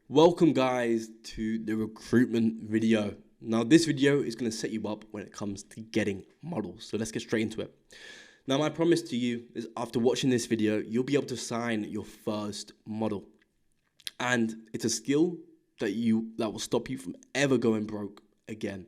Welcome guys to the recruitment video. Now this video is going to set you up when it comes to getting models. So let's get straight into it. Now my promise to you is after watching this video, you'll be able to sign your first model. And it's a skill that will stop you from ever going broke again.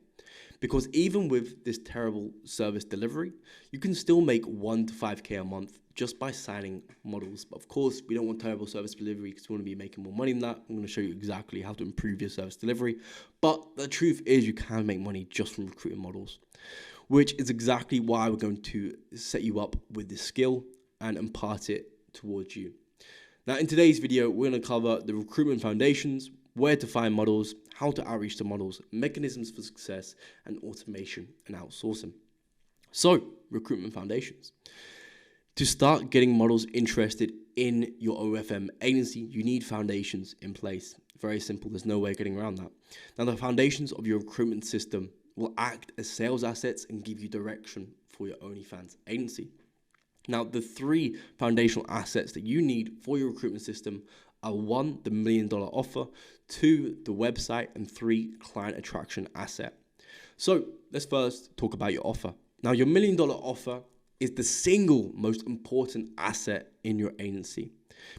Because even with this terrible service delivery, you can still make 1 to 5K a month just by signing models. But of course, we don't want terrible service delivery because we want to be making more money than that. I'm going to show you exactly how to improve your service delivery. But the truth is you can make money just from recruiting models, which is exactly why we're going to set you up with this skill and impart it towards you. Now, in today's video, we're going to cover the recruitment foundations, where to find models, how to outreach to models, mechanisms for success, and automation and outsourcing. So, recruitment foundations. To start getting models interested in your OFM agency, you need foundations in place. Very simple, there's no way of getting around that. Now, the foundations of your recruitment system will act as sales assets and give you direction for your OnlyFans agency. Now, the 3 foundational assets that you need for your recruitment system are 1, the $1 million offer, 2, the website, and 3, client attraction asset. So let's first talk about your offer. Now, your $1 million offer is the single most important asset in your agency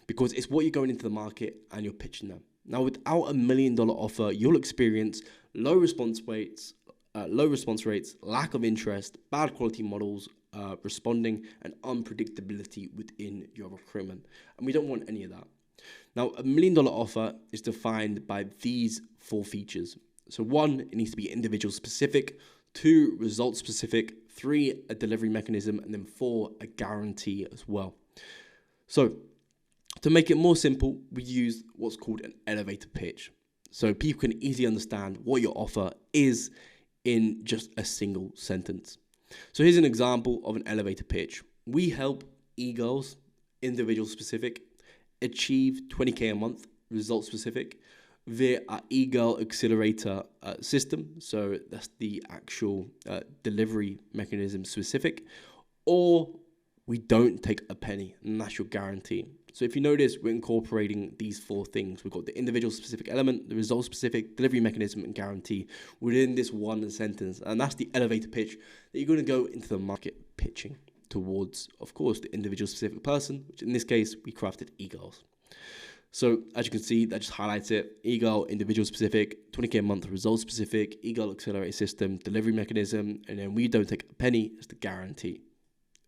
because it's what you're going into the market and you're pitching them. Now, without a $1 million offer, you'll experience low response rates, lack of interest, bad quality models responding, and unpredictability within your recruitment. And we don't want any of that. Now, a $1 million offer is defined by these 4 features. So 1, it needs to be individual specific, 2, result specific, 3, a delivery mechanism, and then 4, a guarantee as well. So to make it more simple, we use what's called an elevator pitch. So people can easily understand what your offer is in just a single sentence. So here's an example of an elevator pitch. We help e-girls, individual specific, achieve 20K a month, result specific, via our e-girl accelerator system. So that's the actual delivery mechanism specific, or we don't take a penny, and that's your guarantee. So if you notice, we're incorporating these 4 things. We've got the individual specific element, the result specific, delivery mechanism, and guarantee within this one sentence. And that's the elevator pitch that you're going to go into the market pitching towards, of course, the individual specific person, which in this case, we crafted e-girls. So as you can see, that just highlights it. E-girl, individual specific, 20K a month, result specific, e-girl accelerator system, delivery mechanism, and then we don't take a penny as the guarantee.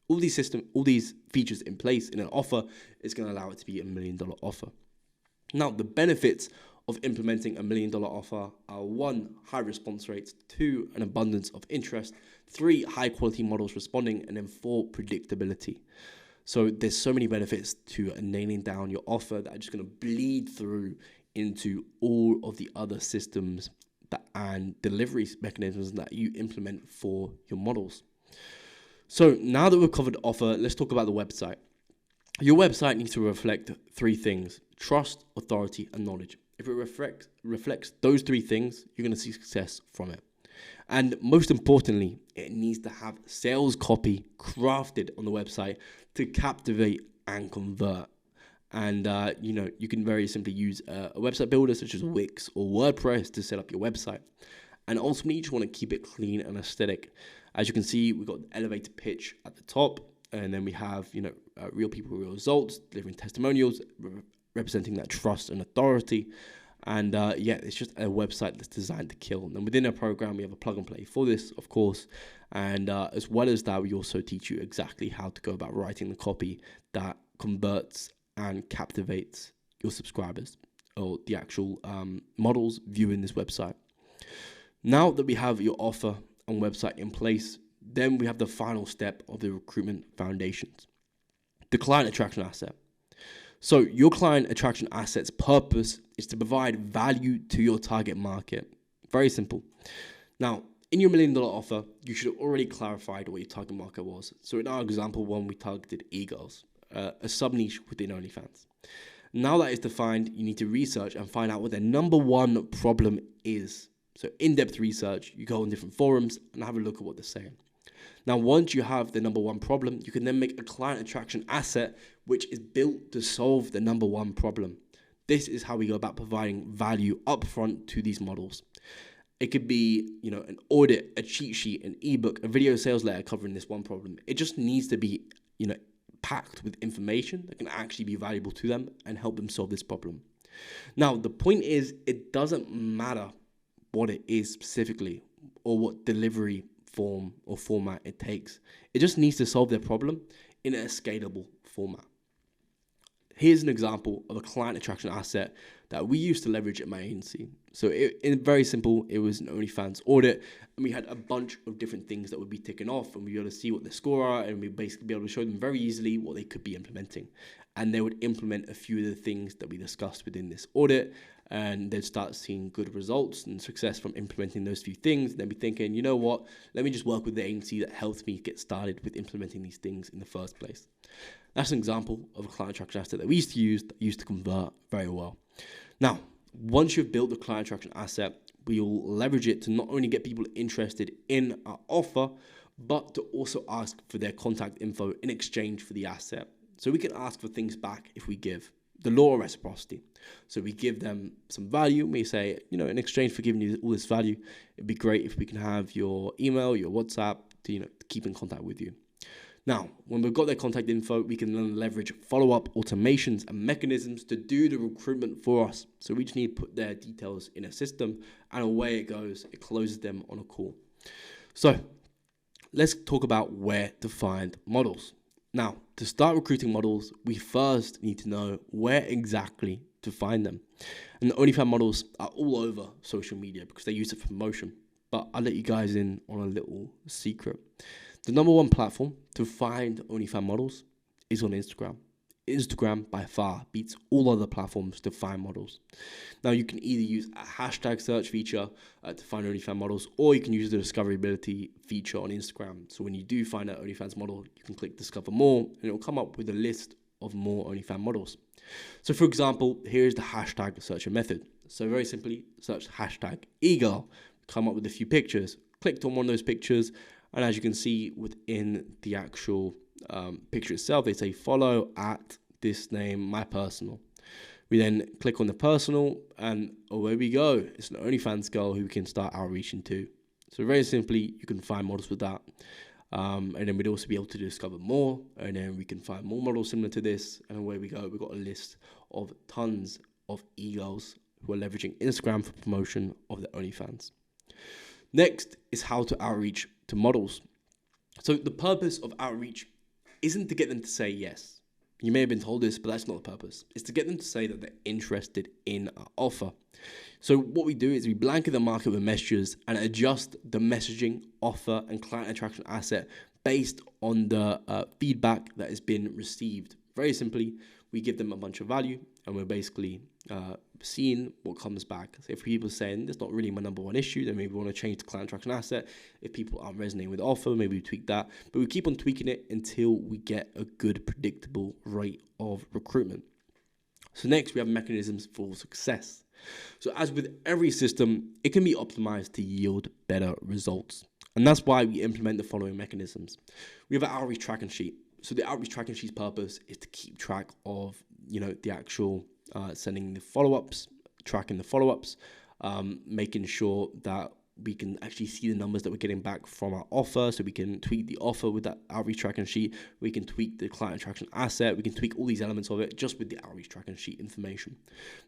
All these features in place in an offer is going to allow it to be a $1 million offer. Now, the benefits of implementing a $1 million offer are 1, high response rates, 2, an abundance of interest, 3, high quality models responding, and then 4, predictability. So there's so many benefits to nailing down your offer that are just going to bleed through into all of the other systems and delivery mechanisms that you implement for your models. So now that we've covered the offer, let's talk about the website. Your website needs to reflect 3 things: trust, authority, and knowledge. If it reflects those 3 things, you're going to see success from it. And most importantly, it needs to have sales copy crafted on the website to captivate and convert. And, you can very simply use a website builder such as Wix or WordPress to set up your website. And ultimately, you just want to keep it clean and aesthetic. As you can see, we've got the elevator pitch at the top, and then we have, real people, real results, delivering testimonials, representing that trust and authority. And it's just a website that's designed to kill. And within our program, we have a plug and play for this, of course. And as well as that, we also teach you exactly how to go about writing the copy that converts and captivates your subscribers or the actual models viewing this website. Now that we have your offer and website in place, then we have the final step of the recruitment foundations, the client attraction asset. So your client attraction asset's purpose is to provide value to your target market. Very simple. Now, in your $1 million offer, you should have already clarified what your target market was. So in our example 1, we targeted e-girls, a sub-niche within OnlyFans. Now that is defined, you need to research and find out what their number 1 problem is. So in-depth research, you go on different forums and have a look at what they're saying. Now, once you have the number 1 problem, you can then make a client attraction asset which is built to solve the number 1 problem. This is how we go about providing value upfront to these models. It could be, an audit, a cheat sheet, an ebook, a video sales letter covering this one problem. It just needs to be, packed with information that can actually be valuable to them and help them solve this problem. Now, the point is, it doesn't matter what it is specifically or what delivery form or format it takes. It just needs to solve their problem in a scalable format. Here's an example of a client attraction asset that we used to leverage at my agency. So in very simple, it was an OnlyFans audit, and we had a bunch of different things that would be ticking off, and we'd be able to see what the score are, and we'd basically be able to show them very easily what they could be implementing. And they would implement a few of the things that we discussed within this audit, and they'd start seeing good results and success from implementing those few things. They'd be thinking, you know what, let me just work with the agency that helped me get started with implementing these things in the first place. That's an example of a client attraction asset that we used to use, that used to convert very well. Now, once you've built the client attraction asset, we'll leverage it to not only get people interested in our offer, but to also ask for their contact info in exchange for the asset. So we can ask for things back if we give. The law of reciprocity. So we give them some value. We say, in exchange for giving you all this value, it'd be great if we can have your email, your WhatsApp to keep in contact with you. Now, when we've got their contact info, we can then leverage follow-up automations and mechanisms to do the recruitment for us. So we just need to put their details in a system, and away it goes. It closes them on a call. So let's talk about where to find models. Now, to start recruiting models, we first need to know where exactly to find them. And the OnlyFans models are all over social media because they use it for promotion. But I'll let you guys in on a little secret. The number one platform to find OnlyFans models is on Instagram. Instagram by far beats all other platforms to find models. Now, you can either use a hashtag search feature to find OnlyFans models, or you can use the discoverability feature on Instagram. So when you do find an OnlyFans model, you can click discover more, and it will come up with a list of more OnlyFans models. So for example, here's the hashtag searching method. So very simply, search hashtag e-girl, come up with a few pictures, clicked on one of those pictures, and as you can see within the actual picture itself, they say follow at this name, my personal. We then click on the personal, and away we go. It's an OnlyFans girl who we can start outreaching to. So very simply, you can find models with that. And then we'd also be able to discover more, and then we can find more models similar to this, and away we go. We've got a list of tons of e-girls who are leveraging Instagram for promotion of their OnlyFans. Next is how to outreach to models. So the purpose of outreach isn't to get them to say yes. You may have been told this, but that's not the purpose. It's to get them to say that they're interested in our offer. So what we do is we blanket the market with messages and adjust the messaging, offer, and client attraction asset based on the feedback that has been received. Very simply, we give them a bunch of value, and we're basically seeing what comes back. So if people are saying that's not really my number one issue, then maybe we want to change the client attraction asset. If people aren't resonating with the offer, maybe we tweak that. But we keep on tweaking it until we get a good, predictable rate of recruitment. So next, we have mechanisms for success. So as with every system, it can be optimized to yield better results. And that's why we implement the following mechanisms. We have an outreach tracking sheet. So the outreach tracking sheet's purpose is to keep track of, the actual sending the follow-ups, tracking the follow-ups, making sure that we can actually see the numbers that we're getting back from our offer. So we can tweak the offer with that outreach tracking sheet. We can tweak the client attraction asset. We can tweak all these elements of it just with the outreach tracking sheet information.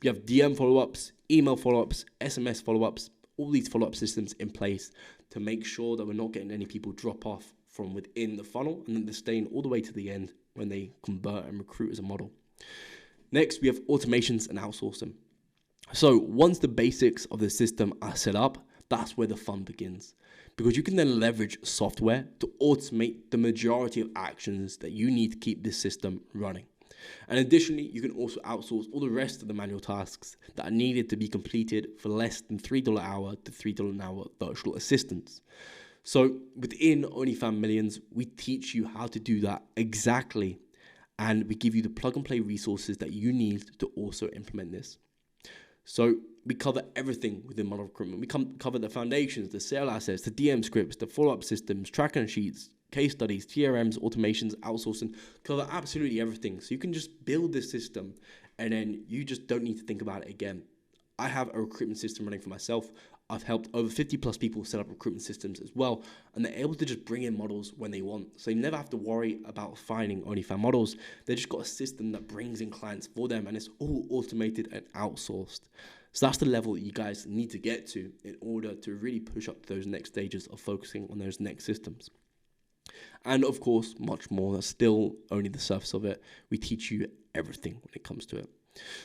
We have DM follow-ups, email follow-ups, SMS follow-ups, all these follow-up systems in place to make sure that we're not getting any people drop off from within the funnel and then they're staying all the way to the end when they convert and recruit as a model. Next, we have automations and outsourcing. So once the basics of the system are set up, that's where the fun begins, because you can then leverage software to automate the majority of actions that you need to keep this system running. And additionally, you can also outsource all the rest of the manual tasks that are needed to be completed for less than $3 an hour to $3 an hour virtual assistants. So within OnlyFans Millions, we teach you how to do that exactly, and we give you the plug and play resources that you need to also implement this. So we cover everything within model recruitment. We cover the foundations, the sale assets, the DM scripts, the follow-up systems, tracking sheets, case studies, TRMs, automations, outsourcing, cover absolutely everything. So you can just build this system and then you just don't need to think about it again. I have a recruitment system running for myself. I've helped over 50 plus people set up recruitment systems as well, and they're able to just bring in models when they want. So you never have to worry about finding OnlyFans models. They just got a system that brings in clients for them, and it's all automated and outsourced. So that's the level that you guys need to get to in order to really push up to those next stages of focusing on those next systems. And of course, much more. That's still only the surface of it. We teach you everything when it comes to it.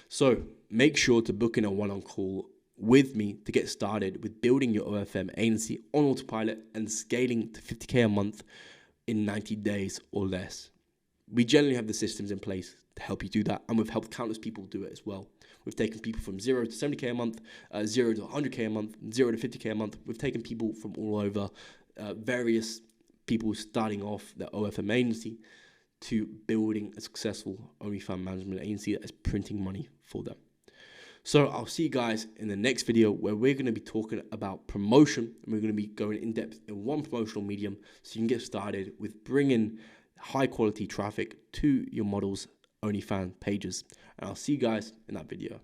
So make sure to book in a one-on call with me to get started with building your OFM agency on autopilot and scaling to 50K a month in 90 days or less. We generally have the systems in place to help you do that, and we've helped countless people do it as well. We've taken people from 0 to 70K a month, 0 to 100K a month, 0 to 50K a month. We've taken people from all over, various people starting off their OFM agency to building a successful OnlyFans management agency that is printing money for them. So I'll see you guys in the next video, where we're going to be talking about promotion, and we're going to be going in depth in one promotional medium so you can get started with bringing high quality traffic to your models' OnlyFans pages. And I'll see you guys in that video.